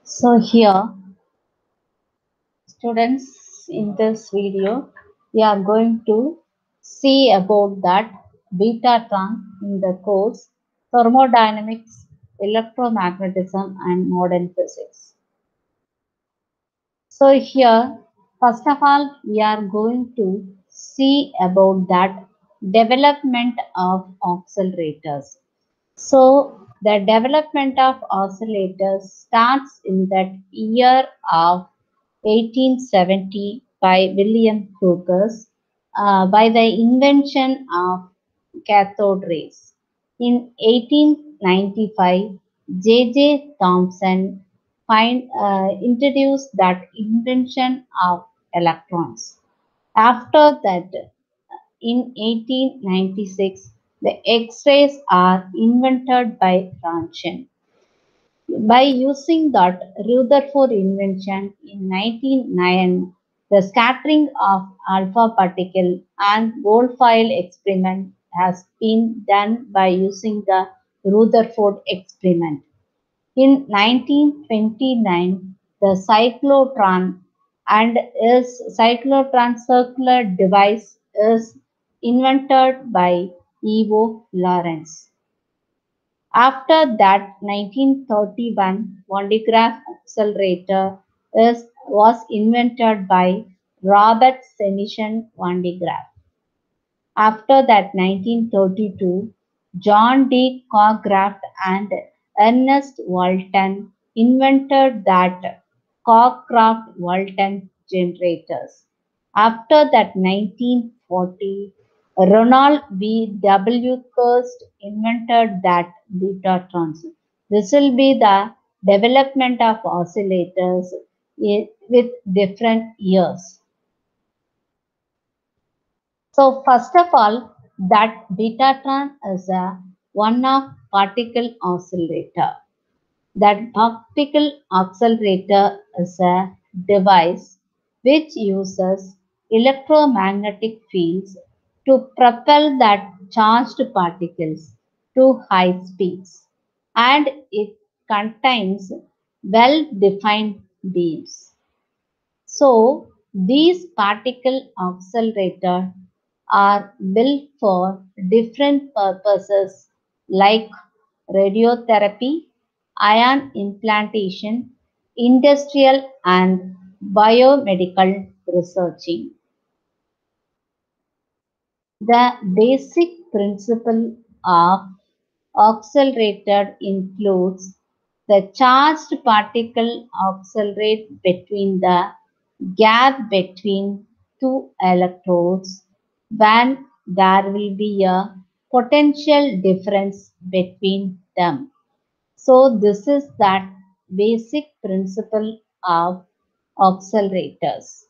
So here, students, in this video, we are going to see about that Betatron in the course Thermodynamics, Electromagnetism and Modern Physics. So here, first of all, we are going to see about that development of accelerators. So the development of oscillators starts in that year of 1870 by William Crookes by the invention of cathode rays. In 1895, J. Thomson introduced that invention of electrons. After that, in 1896, the X-rays are invented by Roentgen. By using that Rutherford invention in 1909, the scattering of alpha particle and Wolfile experiment has been done by using the Rutherford experiment. In 1929, the cyclotron and its cyclotron circular device is invented by Evo Lawrence. After that, 1931, Van de Graaff accelerator was invented by Robert Seneschal Van de Graaff. After that, 1932, John D. Cockcroft and Ernest Walton invented that Cockcroft-Walton generators. After that, 1940, Ronald V. W. Kirst invented that Betatrons. This will be the development of oscillators with different years. So first of all, that Betatron is a one-off particle oscillator. That particle accelerator is a device which uses electromagnetic fields to propel that charged particles to high speeds, and it contains well-defined beams. So these particle accelerators are built for different purposes like radiotherapy, ion implantation, industrial and biomedical researching. The basic principle of accelerator includes the charged particle accelerate between the gap between two electrodes when there will be a potential difference between them. So this is that basic principle of accelerators.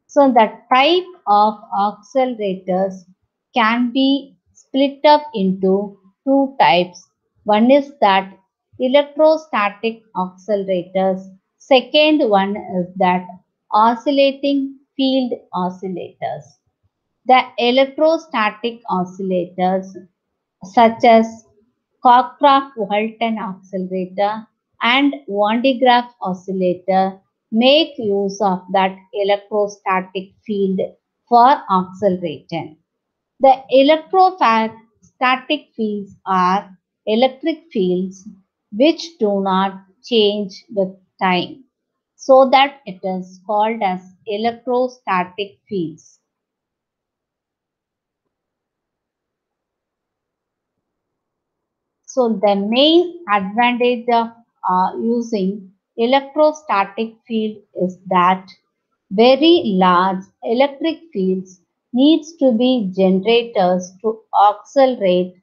So the type of accelerators can be split up into two types. One is that electrostatic accelerators. Second one is that oscillating field oscillators. The electrostatic oscillators such as Cockcroft-Walton accelerator and Van de Graaff oscillator make use of that electrostatic field for accelerating. The electrostatic fields are electric fields which do not change with time, so that it is called as electrostatic fields. So the main advantage of using electrostatic field is that very large electric fields needs to be generators to accelerate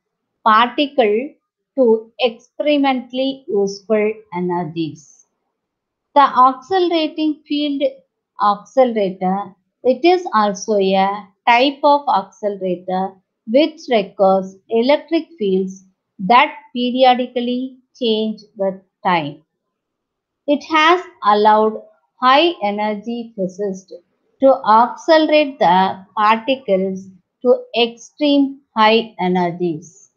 particle to experimentally useful energies. The accelerating field accelerator, it is also a type of accelerator which requires electric fields that periodically change with time. It has allowed high energy physicists to accelerate the particles to extreme high energies.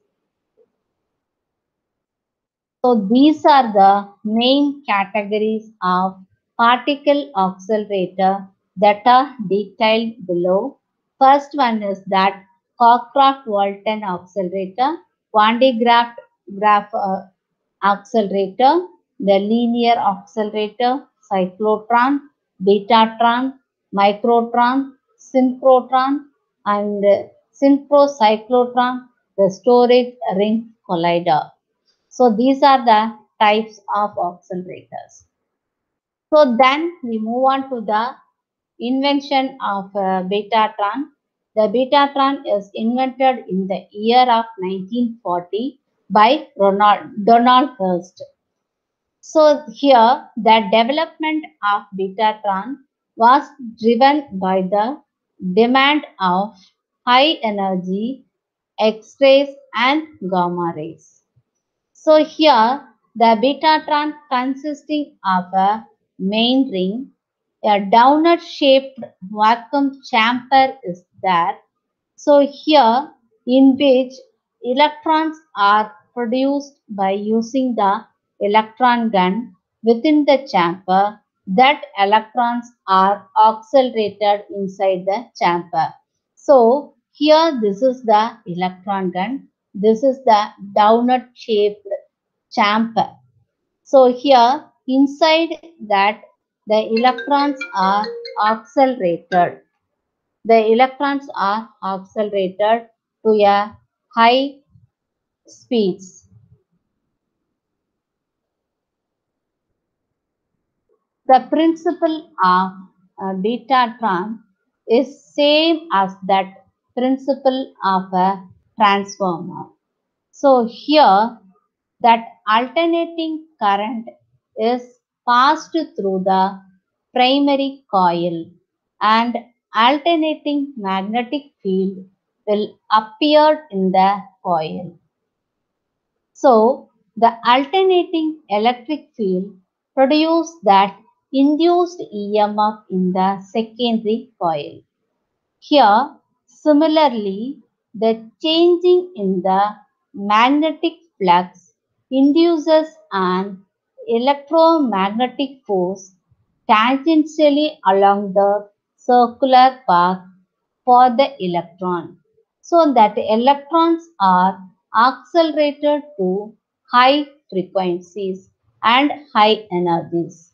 So these are the main categories of particle accelerator that are detailed below. First one is that Cockcroft-Walton accelerator, Van de Graaff accelerator, the linear accelerator, cyclotron, betatron, microtron, synchrotron, and synchrocyclotron, the storage ring collider. So these are the types of accelerators. So then we move on to the invention of Betatron. The Betatron is invented in the year of 1940 by Donald Hurst. So here the development of Betatron was driven by the demand of high energy X-rays and gamma rays. So here the Betatron consisting of a main ring, a donut shaped vacuum chamber is there. So here in which electrons are produced by using the electron gun within the chamber, that electrons are accelerated inside the chamber. So here this is the electron gun. This is the donut shaped chamber. So here inside that the electrons are accelerated. The electrons are accelerated to a high speeds. The principle of betatron is same as that principle of a transformer. So here that alternating current is passed through the primary coil and alternating magnetic field will appear in the coil. So the alternating electric field produces that induced EMF in the secondary coil. Here, similarly, the changing in the magnetic flux induces an electromagnetic force tangentially along the circular path for the electron, so that electrons are accelerated to high frequencies and high energies.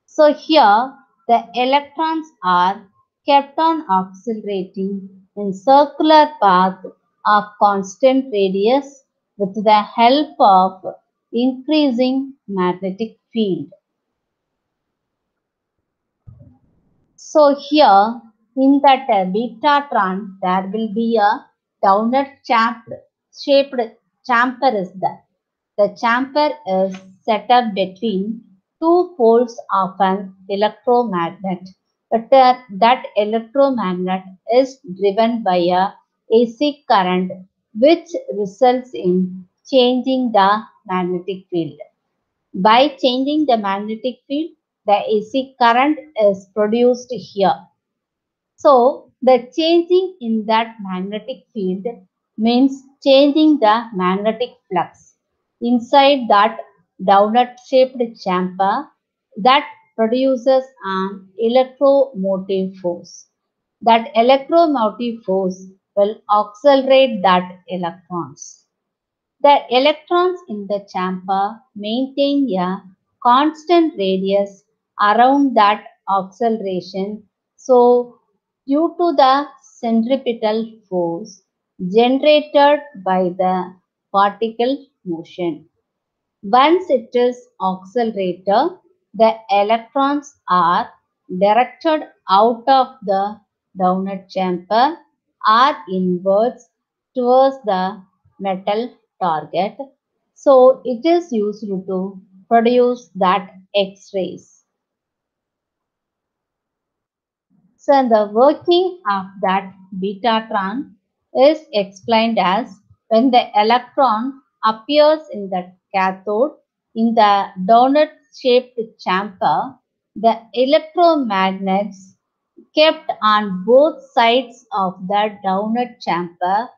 So here the electrons are kept on accelerating in circular path of constant radius with the help of increasing magnetic field. So here in that betatron there will be a donut shaped chamber is there. The chamber is set up between two poles of an electromagnet. But that electromagnet is driven by a AC current which results in changing the magnetic field. By changing the magnetic field, the AC current is produced here. So the changing in that magnetic field means changing the magnetic flux inside that donut shaped chamber that produces an electromotive force. That electromotive force will accelerate that electrons. The electrons in the chamber maintain a constant radius around that acceleration. So, due to the centripetal force generated by the particle motion. Once it is accelerated, the electrons are directed out of the donut chamber or inwards towards the metal target. So it is used to produce that X-rays. So the working of that betatron is explained as when the electron appears in the cathode in the donut-shaped chamber, the electromagnets kept on both sides of the donut chamber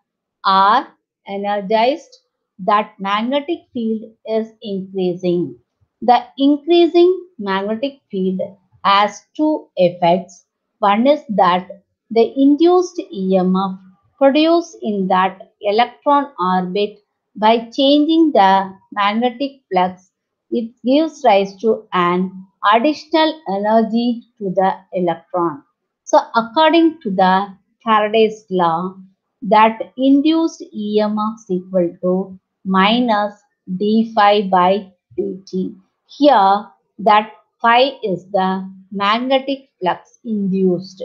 are energized that magnetic field is increasing. The increasing magnetic field has two effects. One is that the induced EMF produced in that electron orbit by changing the magnetic flux, it gives rise to an additional energy to the electron. So according to the Faraday's law, that induced EMF is equal to minus d phi by dt. Here, that phi is the magnetic flux induced.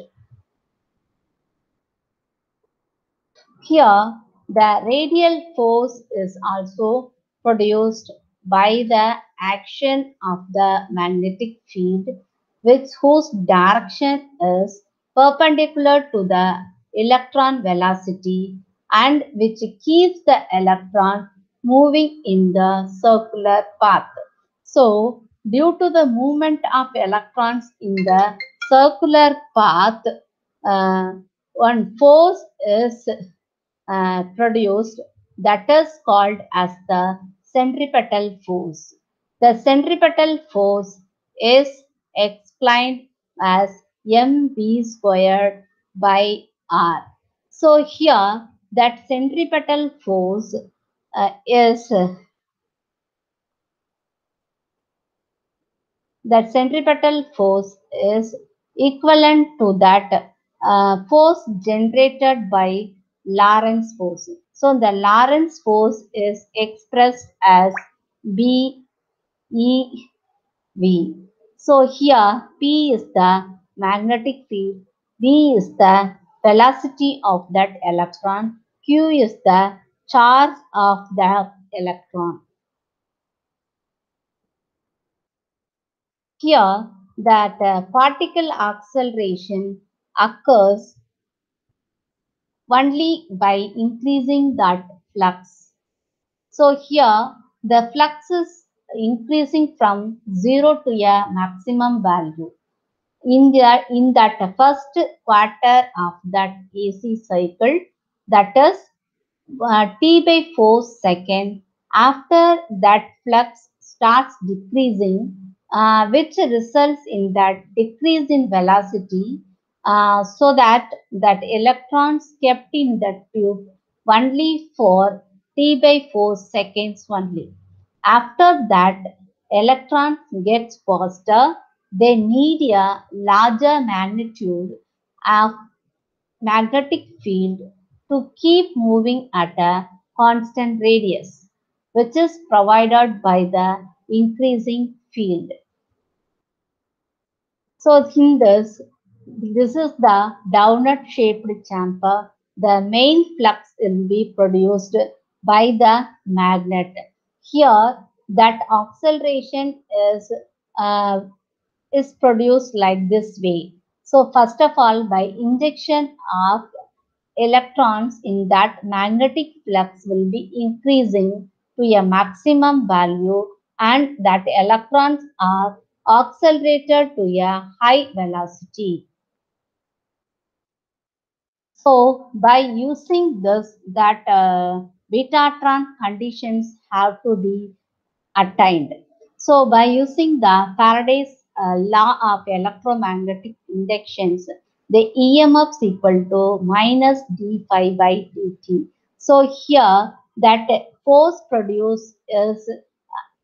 Here, the radial force is also produced by the action of the magnetic field, which whose direction is perpendicular to the electron velocity and which keeps the electron moving in the circular path. So, due to the movement of electrons in the circular path, uh, one force is produced that is called as the centripetal force. The centripetal force is explained as mv squared by r. So here that centripetal force is that centripetal force is equivalent to that force generated by Lorentz force. So the Lorentz force is expressed as BeV. So here P is the magnetic field, V is the velocity of that electron, Q is the charge of the electron. Here, that particle acceleration occurs only by increasing that flux. So here, the flux is increasing from 0 to a maximum value. In that first quarter of that AC cycle, that is T by 4 second. After that flux starts decreasing, which results in that decrease in velocity, so that electrons kept in the tube only for T by 4 seconds only. After that, electrons gets faster. They need a larger magnitude of magnetic field to keep moving at a constant radius, which is provided by the increasing field. So in this is the donut shaped chamber. The main flux will be produced by the magnet. Here, that acceleration uh, is produced like this way. So first of all, by injection of electrons in that magnetic flux will be increasing to a maximum value and that electrons are accelerated to a high velocity. So by using this, that Betatron conditions have to be attained. So by using the Faraday's law of electromagnetic inductions, the EMF is equal to minus d phi by dt. So here that force produced is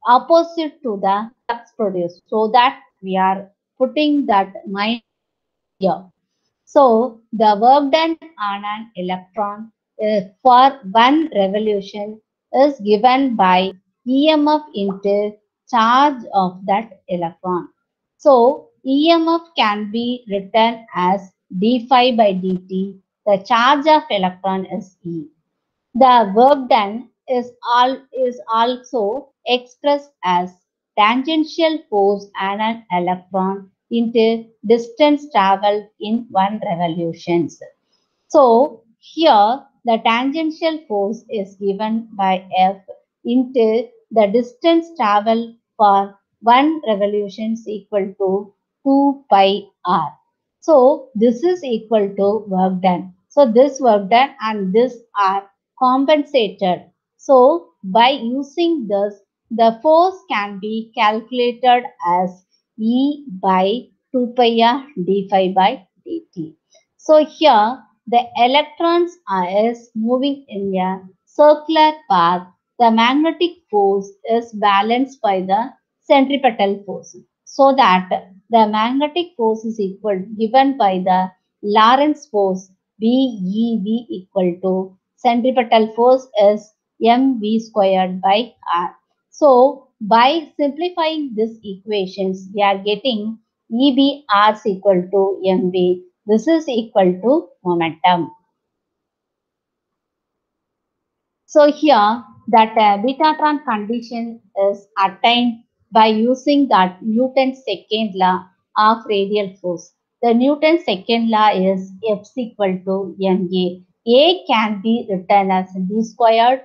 opposite to the flux produced. So that we are putting that minus here. So the work done on an electron for one revolution is given by EMF into charge of that electron. So EMF can be written as d phi by dt. The charge of electron is E. The work done is also expressed as tangential force on an electron into distance traveled in one revolution. So here the tangential force is given by F into the distance traveled for one revolution is equal to 2 pi r. So this is equal to work done. So this work done and this are compensated. So by using this, the force can be calculated as E by 2 pi r d phi by dt. So here the electrons are is moving in a circular path. The magnetic force is balanced by the centripetal force. So that the magnetic force is equal given by the Lorentz force BeV equal to centripetal force is mv squared by r. So by simplifying these equations, we are getting EBR is equal to mv. This is equal to momentum. So here that Betatron condition is attained by using that Newton's second law of radial force. The Newton's second law is F is equal to ma. A can be written as d squared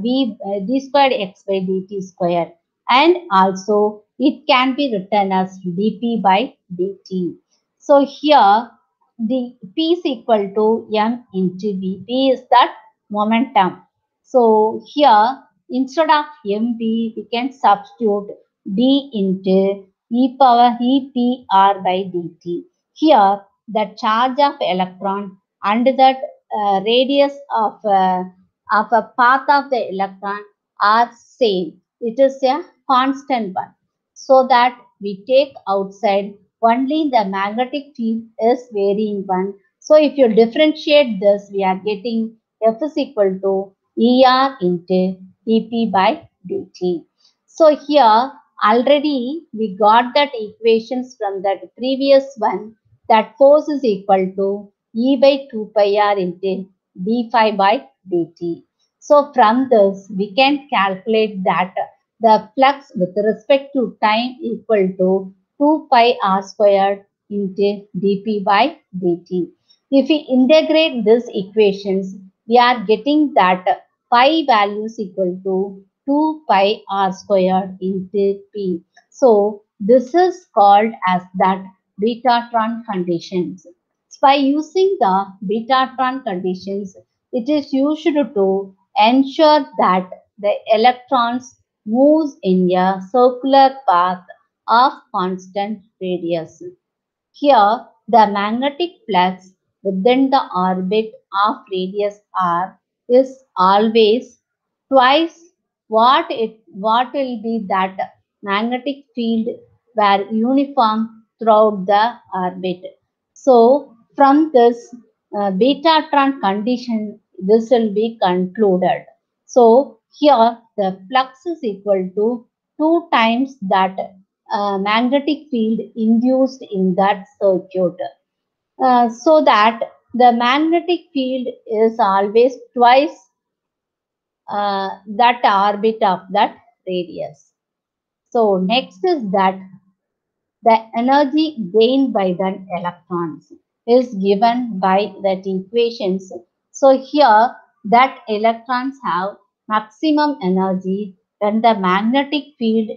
d squared x by dt squared, and also it can be written as dp by dt. So here the p is equal to m into v. P is that momentum. So here instead of mv we can substitute d into e power epr by dt. Here the charge of electron and that radius of a path of the electron are same. It is a constant one. So that we take outside only the magnetic field is varying one. So if you differentiate this, we are getting F is equal to ER into dP by dt. So here already we got that equations from that previous one, that force is equal to E by 2 pi r into d phi by dt. So from this we can calculate that the flux with respect to time equal to 2 pi r squared into dp by dt. If we integrate these equations, we are getting that pi values equal to 2 pi r squared into p. So this is called as that Betatron conditions. By using the Betatron conditions, it is used to ensure that the electrons moves in a circular path of constant radius. Here, the magnetic flux within the orbit of radius r is always twice what will be that magnetic field were uniform throughout the orbit. So from this Betatron condition, this will be concluded. So here the flux is equal to 2 times that magnetic field induced in that circuit. So that the magnetic field is always twice that orbit of that radius. So next is that the energy gained by the electrons is given by that equations. So here that electrons have maximum energy when the magnetic field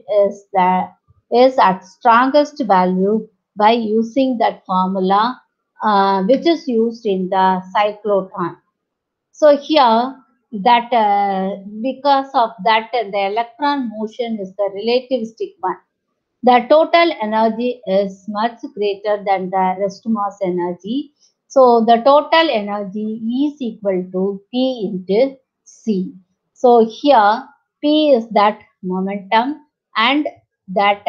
is at strongest value by using that formula which is used in the cyclotron. So here that because of that the electron motion is the relativistic one. The total energy is much greater than the rest mass energy. So the total energy is equal to P into C. So here P is that momentum and that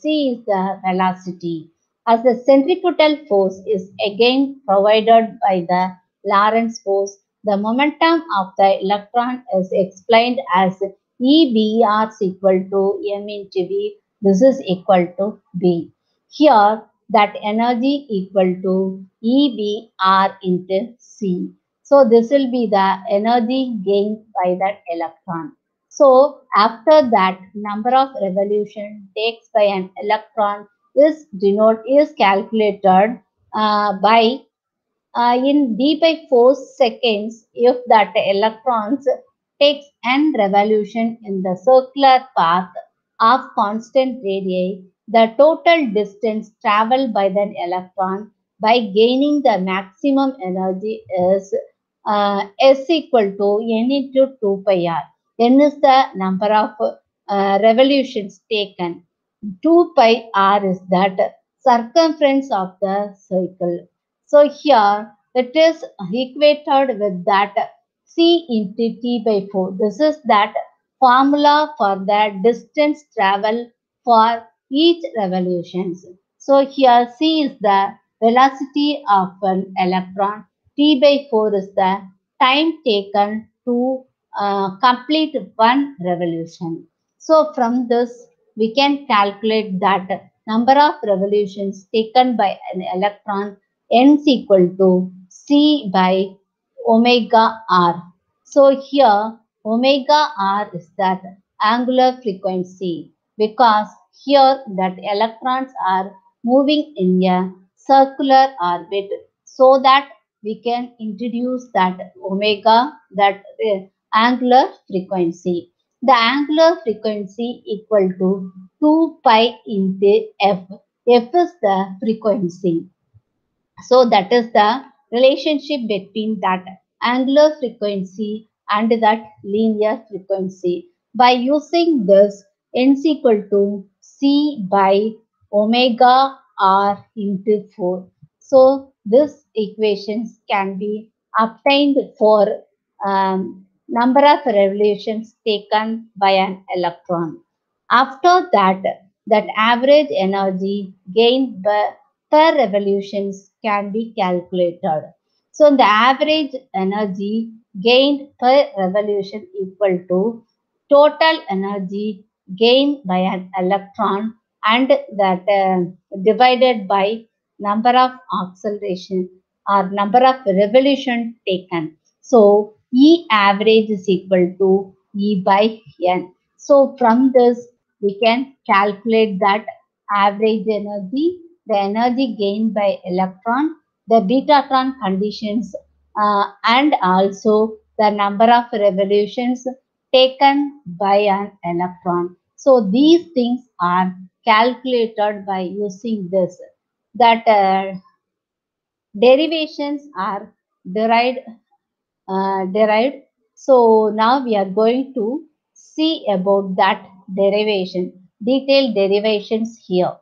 C is the velocity. As the centripetal force is again provided by the Lorentz force, the momentum of the electron is explained as EBR is equal to m into V. This is equal to B. Here that energy equal to EBR into C. So this will be the energy gained by that electron. So after that number of revolution takes by an electron is calculated by in d by 4 seconds if that electrons takes n revolution in the circular path of constant radii, the total distance traveled by the electron by gaining the maximum energy is S equal to n into 2 pi r. N is the number of revolutions taken. 2 pi r is that circumference of the circle. So here it is equated with that c into t by 4. This is that formula for the distance travel for each revolution. So here c is the velocity of an electron, t by 4 is the time taken to complete one revolution. So from this we can calculate that number of revolutions taken by an electron n is equal to c by omega r. So here omega r is that angular frequency because here that electrons are moving in a circular orbit, so that we can introduce that omega, that angular frequency. The angular frequency equal to 2 pi into f. F is the frequency. So that is the relationship between that angular frequency and that linear frequency. By using this, n is equal to c by omega r into 4. So this equations can be obtained for number of revolutions taken by an electron. After that, that average energy gained by per revolutions can be calculated. So the average energy gained per revolution equal to total energy gained by an electron and that divided by number of acceleration or number of revolution taken. So E average is equal to E by N. So from this we can calculate that average energy, the energy gained by electron, the betatron conditions, and also the number of revolutions taken by an electron. So these things are calculated by using this. That derivations are derived. Derived. So now we are going to see about that derivation, detailed derivations here.